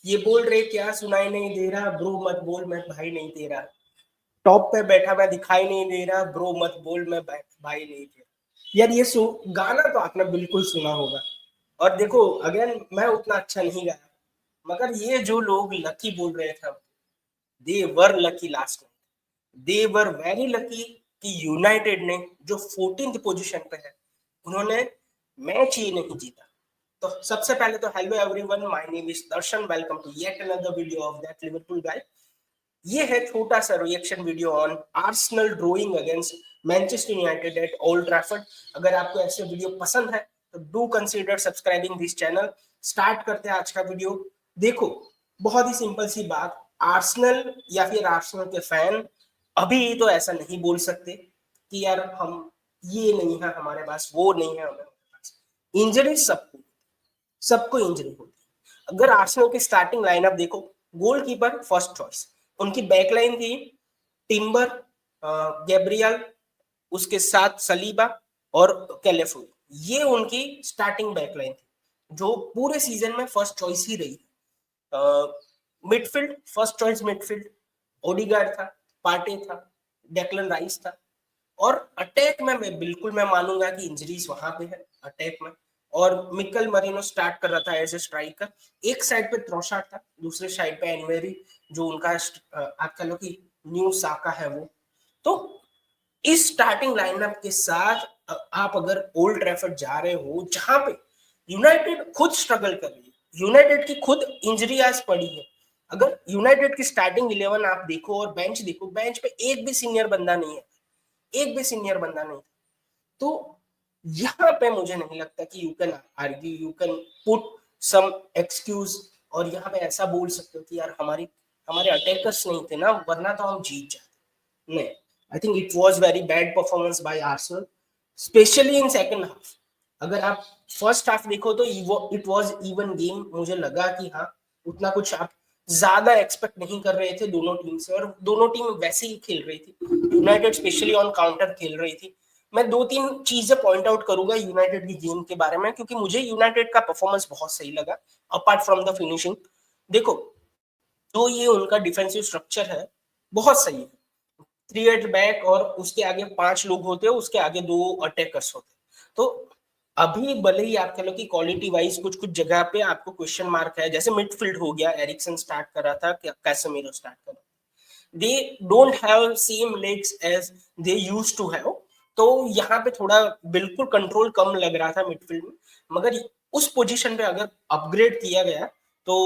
ये बोल रहे क्या सुनाई नहीं दे रहा, ब्रो मत बोल मैं भाई नहीं तेरा। टॉप पे बैठा मैं दिखाई नहीं दे रहा, ब्रो मत बोल मैं भाई नहीं तेरा। यार ये गाना तो आपने बिल्कुल सुना होगा। और देखो अगेन मैं उतना अच्छा नहीं गाया, मगर ये जो लोग लकी बोल रहे थे, दे वर लकी लास्ट में, दे वर वेरी लकी कि यूनाइटेड ने जो 14th पोजीशन पे है उन्होंने मैच ही नहीं जीता। तो सबसे पहले तो hello everyone, my name is Darshan, welcome to yet another video of that Liverpool guy. ये है छोटा सा reaction video on Arsenal drawing against Manchester United at Old Trafford. अगर आपको ऐसे वीडियो पसंद है तो do consider subscribing this channel. Start करते हैं आज का वीडियो। देखो बहुत ही सिंपल सी बात, आर्सेनल या फिर आर्सेनल के फैन अभी तो ऐसा नहीं बोल सकते कि यार हम ये नहीं है हमारे पास, वो नहीं है हमारे पास। इंजरी सबको सबको इंजरी होती है। अगर आर्सेनल की स्टार्टिंग लाइनअप देखो, गोलकीपर फर्स्ट चॉइस, उनकी बैकलाइन थी टिम्बर, गैब्रियल, उसके साथ सलीबा और कैलेफू। ये उनकी स्टार्टिंग बैकलाइन थी जो पूरे सीजन में फर्स्ट चॉइस ही रही। Midfield first choice midfield, Odegaard था, पार्टे था, डेक्लन राइस था। और अटैक में मैं मानूंगा कि इंजरीज वहां पे है अटैक में। और मिकल मरीनो स्टार्ट कर रहा था एज ए स्ट्राइकर। एक साइड पे ट्रोसार्ड था, दूसरे साइड पे एनवेरी जो उनका आप कह लो कि न्यू साका है वो। तो इस स्टार्टिंग लाइनअप के साथ आप अगर ओल्ड ट्रैफर्ड जा रहे हो जहां पे यूनाइटेड खुद स्ट्रगल कर रही है, यूनाइटेड की खुद इंजरी आज पड़ी है। अगर यूनाइटेड की स्टार्टिंग 11 आप देखो और बेंच देखो, बेंच पे एक भी सीनियर बंदा नहीं है, एक भी सीनियर बंदा नहीं था। तो यहाँ पे मुझे नहीं लगता कि you can argue, you can put some excuse और यहाँ पे ऐसा बोल सकते हो कि यार हमारे अटैकर्स नहीं थे ना वरना तो हम जीत जाते। नहीं, I think it was very bad performance by Arsenal, specially in second half. अगर आप फर्स्ट हाफ देखो तो इट वाज इवन गेम, मुझे लगा कि हाँ उतना कुछ आप ज्यादा एक्सपेक्ट नहीं कर रहे थे दोनों टीम से, और दोनों टीम वैसे ही खेल रही थी। यूनाइटेड स्पेशली ऑन काउंटर खेल रही थी। मैं दो तीन चीजें पॉइंट आउट करूंगा यूनाइटेड की गेम के बारे में, क्योंकि मुझे यूनाइटेड का परफॉर्मेंस बहुत सही लगा अपार्ट फ्रॉम द फिनिशिंग। देखो जो ये उनका डिफेंसिव स्ट्रक्चर है बहुत सही है, 3 एट बैक और उसके आगे 5 लोग होते हैं, उसके आगे 2 अटैकर्स होते हैं। तो अभी भले ही आप कह लो कि क्वालिटी वाइज कुछ कुछ जगह पे आपको क्वेश्चन मार्क है, जैसे मिडफील्ड हो गया, एरिक्सन स्टार्ट कर रहा था, कैसेमीरो स्टार्ट कर रहा था, they don't have same legs as they used to have. तो यहाँ पे थोड़ा बिल्कुल कंट्रोल कम लग रहा था मिडफील्ड में। मगर उस पोजीशन पे अगर अपग्रेड किया गया तो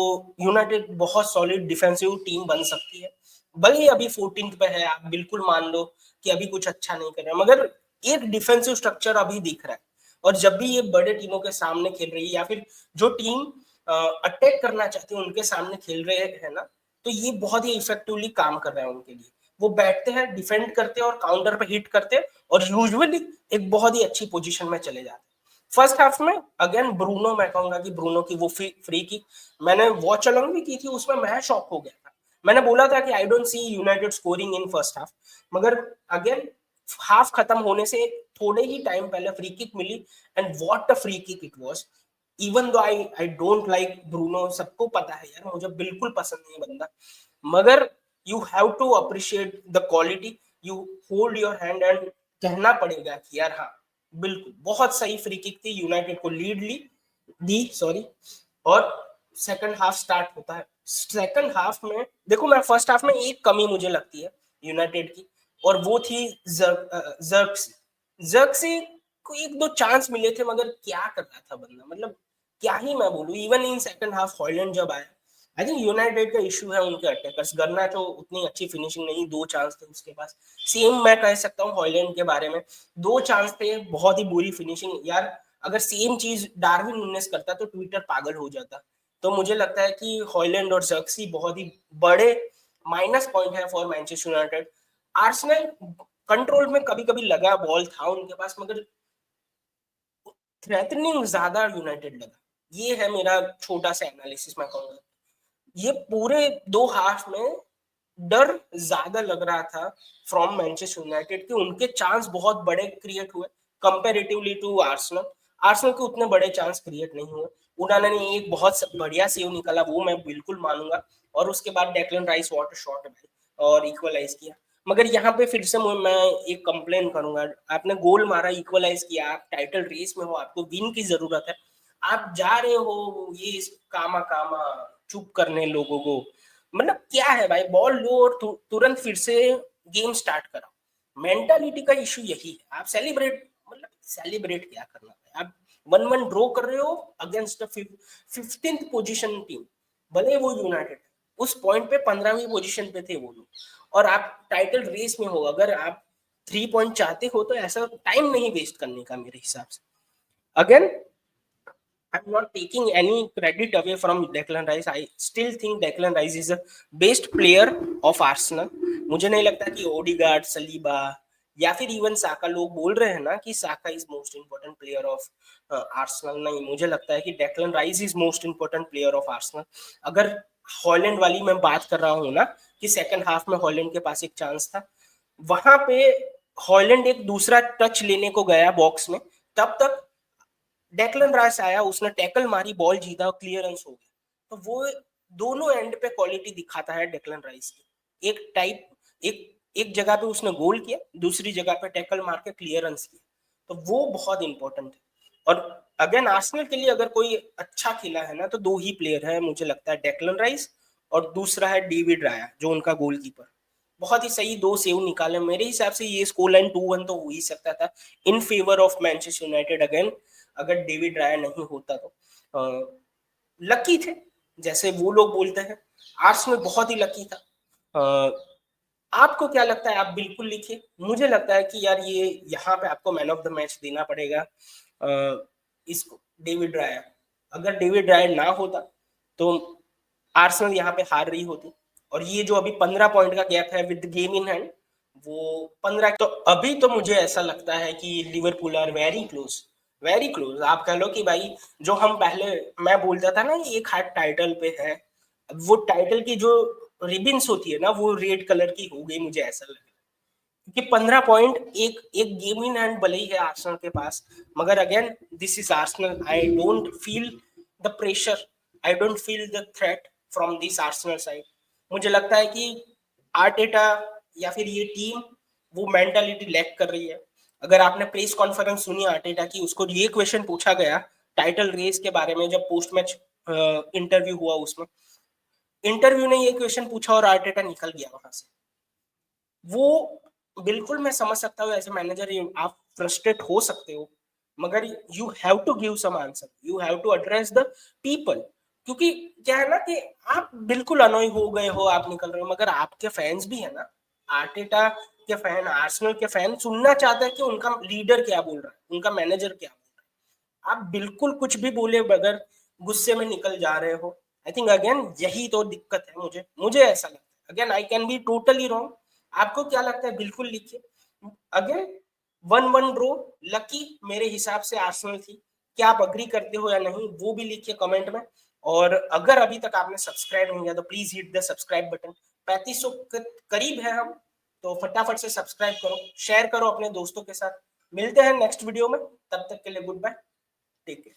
यूनाइटेड बहुत सॉलिड डिफेंसिव टीम बन सकती है। भले ही अभी 14th पे है, आप बिल्कुल मान लो कि अभी कुछ अच्छा नहीं कर रहे, मगर एक डिफेंसिव स्ट्रक्चर अभी दिख रहा है। और जब भी ये बड़े टीमों के सामने खेल रही है या फिर जो टीम अटैक करना चाहती है उनके सामने खेल रहे हैं ना, तो ये बहुत ही इफेक्टिवली काम कर रहा है उनके लिए। वो बैठते हैं, डिफेंड करते हैं और काउंटर पे हिट करते हैं और यूजुअली एक बहुत ही अच्छी पोजीशन में चले जाते हैं। फर्स्ट हाफ में अगेन ब्रूनो, मैं कहूंगा कि ब्रूनो की वो फ्री किक मैंने वॉच अलॉन्ग भी की थी, उसमें मैं शॉक हो गया था। मैंने बोला था कि I don't see United scoring in first half, मगर अगेन हाफ खत्म होने से थोड़े ही टाइम पहले फ्री किक मिली and what a free kick it was. Even though I don't like Bruno, सबको पता है यार मुझे बिल्कुल पसंद नहीं है बंदा, मगर you have to appreciate the quality, you hold your hand and कहना पड़ेगा कि यार हाँ बिल्कुल बहुत सही फ्री किक थी, यूनाइटेड को लीड दी सॉरी। और सेकंड हाफ स्टार्ट होता है। सेकंड हाफ में देखो, मैं फर्स्ट हाफ में एक कमी मुझे लगती है यूनाइटेड की, और वो थी जर्क्सी को एक दो चांस मिले थे, मगर क्या कर रहा था बंदा, मतलब क्या ही मैं बोलूं। Even in second half Holland जब आया, आई थिंक यूनाइटेड का इशू है उनके अटैकर्स। गर्नाचो उतनी अच्छी फिनिशिंग नहीं, 2 चांस थे उसके पास। सेम मैं कह सकता हूँ हॉलैंड के बारे में, 2 चांस थे, बहुत ही बुरी फिनिशिंग यार। अगर सेम चीज डार्विन नुनेस करता तो ट्विटर पागल हो जाता। तो मुझे लगता है कि हॉलैंड और जर्क्सी बहुत ही बड़े माइनस पॉइंट है for Manchester United. Arsenal control में कभी कभी लगा, बॉल था उनके पास, मगर थ्रेटनिंग ज्यादा यूनाइटेड लगा। ये है मेरा छोटा सा एनालिसिस, मैं कहूंगा ये पूरे 2 हाफ में डर ज्यादा लग रहा था फ्रॉम मैनचेस्टर यूनाइटेड के। उनके चांस बहुत बड़े क्रिएट हुए कंपैरेटिवली टू आर्सेनल। आर्सेनल के उतने बड़े चांस क्रिएट नहीं हुए, उन्होंने एक बहुत बढ़िया सेव निकाला, वो मैं बिल्कुल मानूंगा, और उसके बाद डेक्लन राइस वाटर शॉट भाई और इक्वलाइज किया। मगर यहाँ पे फिर से मैं एक कंप्लेन करूंगा, आपने गोल मारा, इक्वलाइज किया, आप टाइटल रेस में हो, आपको विन की जरूरत है, आप जा रहे हो ये कामा कामा चुप करने लोगों को, मतलब क्या है भाई, बॉल लो और तुरंत फिर से गेम स्टार्ट करो। मेंटालिटी का इशू यही है। आप सेलिब्रेट, मतलब सेलिब्रेट क्या करना है, आप 1-1 ड्रॉ कर रहे हो अगेंस्ट 15th पोजीशन टीम, भले वो यूनाइटेड उस पॉइंट पे 15वीं पोजीशन पे थे वो लोग, और आप टाइटल रेस में हो, अगर आप 3 पॉइंट चाहते हो तो ऐसा टाइम नहीं वेस्ट करने का मेरे हिसाब से। Again I'm not taking any credit away from Declan Rice. I still think Declan Rice is the best player of Arsenal. मुझे नहीं लगता कि ओडिगार्ड, सलीबा या फिर इवन साका, लोग बोल रहे हैं ना कि साका is most important player of Arsenal, नहीं, मुझे लगता है कि Declan rice is most important player of Arsenal. अगर हॉलैंड वाली मैं बात कर रहा हूँ ना कि सेकंड हाफ में हॉलैंड के पास एक चांस था, वहां पे हॉलैंड एक दूसरा टच लेने को गया बॉक्स में, तब तक डेक्लन राइस आया, उसने टैकल मारी, बॉल जीता, क्लियरेंस हो गया। तो वो दोनों एंड पे क्वालिटी दिखाता है डेक्लन राइस की। एक टाइप एक एक जगह पे उसने गोल किया, दूसरी जगह पे टैकल मार के क्लियरेंस किया, तो वो बहुत इंपॉर्टेंट है। और अगेन आर्सेनल के लिए अगर कोई अच्छा खेला है ना तो दो ही प्लेयर है मुझे लगता है, डेक्लन राइस और दूसरा है डेविड राया जो उनका गोलकीपर, बहुत ही सही दो सेव निकाले। मेरे हिसाब से ये स्कोर लाइन 2-1 तो हो ही सकता था in favour of Manchester United again, अगर डेविड राया नहीं होता तो। लकी थे जैसे वो लोग बोलते हैं, आर्सेनल बहुत ही लकी था। आपको क्या लगता है, आप बिल्कुल लिखिए। मुझे लगता है कि यार ये यहाँ पे आपको मैन ऑफ द मैच देना पड़ेगा इसको, डेविड राया। अगर डेविड राया ना होता तो आर्सेनल यहाँ पे हार रही होती, और ये जो अभी 15 पॉइंट का गैप है विद गेम इन हैंड, वो 15, तो अभी तो मुझे ऐसा लगता है कि Liverpool are very close, very close. आप कह लो कि भाई जो हम पहले, मैं बोलता था ना एक हाथ टाइटल पे है, वो टाइटल की जो रिबिन्स होती है ना वो रेड कलर की हो गई, मुझे ऐसा लगा, क्योंकि 15 पॉइंट एक एक गेम इन हैंड भले ही है आर्सेनल के पास, मगर again this is Arsenal, I don't feel the pressure, I don't feel the threat from this Arsenal side. मुझे लगता है कि आर्टेटा या फिर ये टीम वो मेंटालिटी लैक कर रही है। अगर आपने प्रेस कॉन्फ्रेंस सुनी आर्टेटा की, उसको ये क्वेश्चन पूछा गया टाइटल रेस के बारे में, जब पोस्ट मैच इंटरव्यू हुआ, उसमें इंटरव्यू ने ये क्वेश्चन पूछा और आर्टेटा निकल गया वहां से। वो बिल्कुल मैं समझ सकता हूँ, एज ए मैनेजर आप फ्रस्ट्रेट हो सकते हो, मगर you have to give some answer, you have to address the people. क्योंकि क्या है ना कि आप बिल्कुल अनोय हो गए हो, आप निकल रहे हो, मगर आपके फैंस भी है ना, आर्टेटा के फैन, आर्सेनल के फैन सुनना चाहते हैं कि उनका लीडर क्या बोल रहा है, उनका मैनेजर क्या बोल रहा है। आप बिल्कुल कुछ भी बोले बगैर गुस्से में निकल जा रहे हो। आई थिंक अगेन यही तो दिक्कत है, मुझे मुझे ऐसा लगता है। Again I can be totally wrong, आपको क्या लगता है बिल्कुल लिखिए। अगेन 1-1 ड्रॉ लकी मेरे हिसाब से आर्सेनल थी, क्या आप अग्री करते हो या नहीं वो भी लिखिए कमेंट में। और अगर अभी तक आपने सब्सक्राइब नहीं किया तो please hit the subscribe button, 3500 करीब है हम, तो फटाफट से सब्सक्राइब करो, शेयर करो अपने दोस्तों के साथ। मिलते हैं नेक्स्ट वीडियो में, तब तक के लिए गुड बाय, टेक केयर।